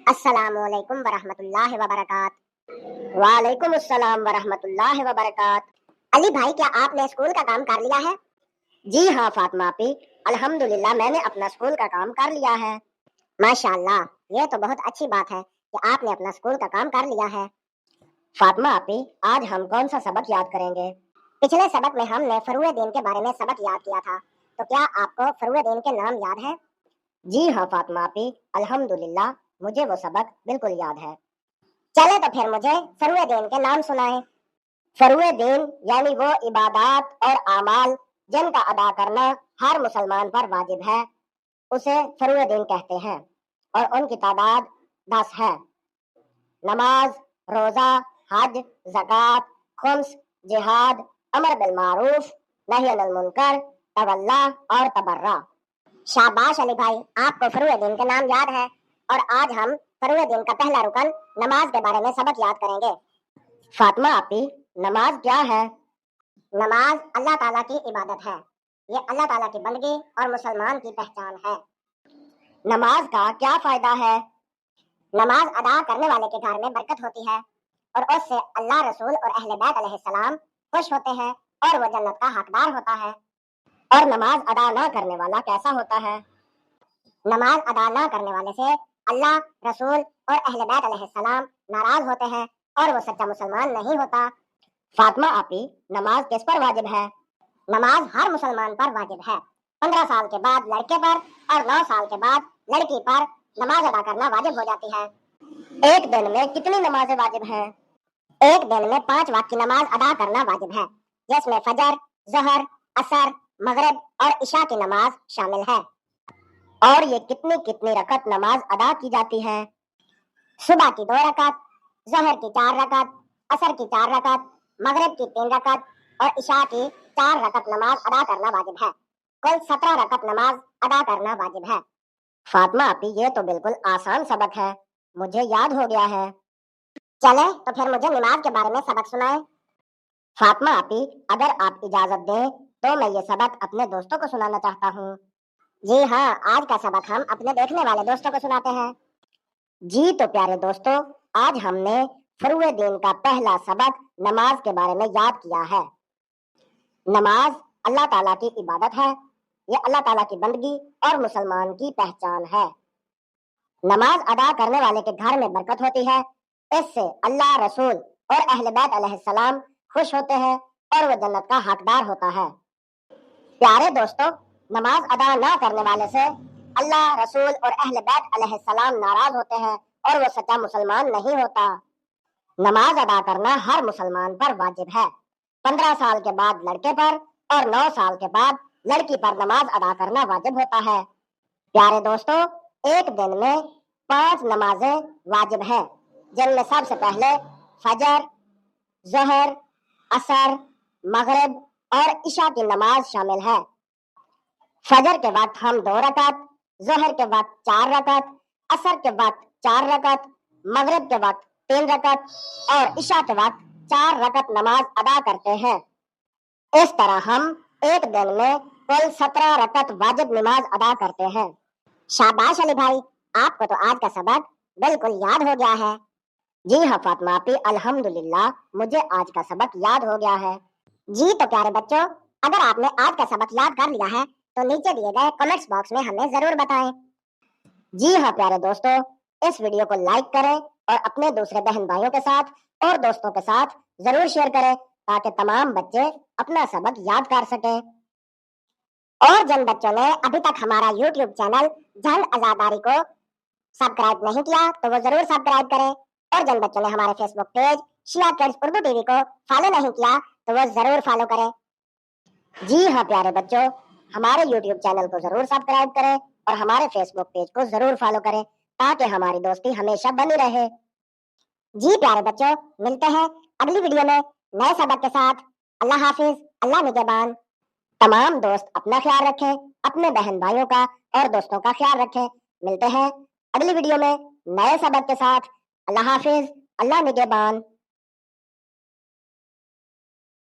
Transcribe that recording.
السلام علیکم ورحمۃ اللہ وبرکاتہ۔ وعلیکم السلام ورحمۃ اللہ وبرکاتہ۔ علی بھائی، کیا آپ نے اسکول کا کام کر لیا ہے؟ جی ہاں فاطمہ آپی، الحمدللہ میں نے اپنا اسکول کا کام کر لیا ہے۔ ماشاء اللہ، یہ تو بہت اچھی بات ہے کہ آپ نے اپنا اسکول کا کام کر لیا ہے۔ فاطمہ آپی، آج ہم کون سا سبق یاد کریں گے؟ پچھلے سبق میں ہم نے فروع دین کے بارے میں سبق یاد کیا تھا، تو کیا آپ کو فروع دین کے نام یاد ہے؟ جی ہاں فاطمہ آپی، الحمدللہ مجھے وہ سبق بالکل یاد ہے۔ چلے تو پھر مجھے فروع دین کے نام سنائیں۔ فروع دین یعنی وہ عبادات اور اعمال جن کا ادا کرنا ہر مسلمان پر واجب ہے، اسے فروع دین کہتے ہیں، اور ان کی تعداد 10 ہے۔ نماز، روزہ، حج، زکوٰۃ، خمس، جہاد، امر بالمعروف، نہی عن المنکر، تولا اور تبرع۔ شاباش علی بھائی، آپ کو فروع دین کے نام یاد ہے، اور آج ہم فروع دین کا پہلا رکن نماز کے بارے میں سبق یاد کریں گے۔ فاطمہ آپی، نماز کیا ہے؟ نماز اللہ تعالیٰ کی عبادت ہے، یہ اللہ تعالیٰ کی بندگی اور مسلمان کی پہچان ہے۔ نماز کا کیا فائدہ ہے؟ نماز ادا کرنے والے کے گھر میں برکت ہوتی ہے، اور اس سے اللہ، رسول اور اہل بیت علیہ السلام خوش ہوتے ہیں، اور وہ جنت کا حقدار ہوتا ہے۔ اور نماز ادا نہ کرنے والا کیسا ہوتا ہے؟ نماز ادا نہ کرنے والے سے اللہ، رسول اور اہل بیت علیہ السلام ناراض ہوتے ہیں، اور وہ سچا مسلمان نہیں ہوتا۔ فاطمہ آپی، نماز کس پر واجب ہے؟ نماز ہر مسلمان پر واجب ہے۔ 15 سال کے بعد لڑکے پر اور 9 سال کے بعد لڑکی پر نماز ادا کرنا واجب ہو جاتی ہے۔ ایک دن میں کتنی نمازیں واجب ہیں؟ ایک دن میں 5 وقت کی نماز ادا کرنا واجب ہے، جس میں فجر، ظہر، عصر، مغرب اور عشاء کی نماز شامل ہے۔ اور یہ کتنی کتنی رکعت نماز ادا کی جاتی ہے؟ صبح کی 2 رکعت، ظہر کی 4 رکعت، عصر کی 4 رکعت، مغرب کی 3 رکعت اور عشاء کی 4 رکعت نماز ادا کرنا واجب ہے۔ کل 17 رکعت نماز ادا کرنا واجب ہے۔ فاطمہ آپی، یہ تو بالکل آسان سبق ہے، مجھے یاد ہو گیا ہے۔ چلے تو پھر مجھے نماز کے بارے میں سبق سنائیں۔ فاطمہ آپی، اگر آپ اجازت دیں تو میں یہ سبق اپنے دوستوں کو سنانا چاہتا ہوں۔ جی ہاں، آج کا سبق ہم اپنے دیکھنے والے دوستوں کو سناتے ہیں۔ جی تو پیارے دوستو، آج ہم نے فروع دین کا پہلا سبق نماز کے بارے میں یاد کیا ہے۔ نماز اللہ تعالیٰ کی عبادت ہے، یہ اللہ تعالیٰ کی بندگی اور مسلمان کی پہچان ہے۔ نماز ادا کرنے والے کے گھر میں برکت ہوتی ہے، اس سے اللہ، رسول اور اہل بیت علیہ السلام خوش ہوتے ہیں، اور وہ جنت کا حقدار ہوتا ہے۔ پیارے دوستو، نماز ادا نہ کرنے والے سے اللہ، رسول اور اہل بیت علیہ السلام ناراض ہوتے ہیں، اور وہ سچا مسلمان نہیں ہوتا۔ نماز ادا کرنا ہر مسلمان پر واجب ہے۔ 15 سال کے بعد لڑکے پر اور 9 سال کے بعد لڑکی پر نماز ادا کرنا واجب ہوتا ہے۔ پیارے دوستو، ایک دن میں 5 نمازیں واجب ہیں، جن میں سب سے پہلے فجر، ظہر، عصر، مغرب اور عشاء کی نماز شامل ہے۔ فجر کے وقت ہم 2 رکعت، ظہر کے وقت 4 رکعت، عصر کے وقت 4 رکعت، مغرب کے وقت 3 رکعت اور عشاء کے وقت 4 رکعت نماز ادا کرتے ہیں۔ اس طرح ہم ایک دن میں کل 17 رکعت واجب نماز ادا کرتے ہیں۔ شاباش علی بھائی، آپ کو تو آج کا سبق بالکل یاد ہو گیا ہے۔ جی ہاں فاطمہ آپی، الحمدللہ مجھے آج کا سبق یاد ہو گیا ہے۔ جی تو پیارے بچوں، اگر آپ نے آج کا سبق یاد کر لیا ہے تو نیچے دیے گئے کمنٹس باکس میں ہمیں ضرور بتائیں۔ جی ہاں پیارے دوستو، اس ویڈیو کو لائک کریں اور اپنے دوسرے بہن بھائیوں کے ساتھ اور دوستوں کے ساتھ ضرور شیئر کریں، تاکہ تمام بچے اپنا سبق یاد کر سکیں۔ اور جن بچوں نے ابھی تک ہمارا یوٹیوب چینل جھنڈ آزاداری کو سبسکرائب نہیں کیا تو وہ ضرور سبسکرائب کریں، اور جن بچوں نے ہمارے فیس بک پیج شیعہ کڈز اردو ٹی وی کو فالو نہیں کیا تو وہ ضرور فالو کریں۔ جی ہاں پیارے بچوں، ہمارے یوٹیوب چینل کو ضرور سبسکرائب کریں اور ہمارے فیس بک پیج کو ضرور فالو کریں، تاکہ ہماری دوستی ہمیشہ بنی رہے۔ جی پیارے بچوں، ملتے ہیں اگلی ویڈیو میں نئے سبق کے ساتھ۔ اللہ حافظ، اللہ نگہبان۔ تمام دوست اپنا خیال رکھیں، اپنے بہن بھائیوں کا اور دوستوں کا خیال رکھیں۔ ملتے ہیں اگلی ویڈیو میں نئے سبق کے ساتھ۔ اللہ حافظ، اللہ نگہبان۔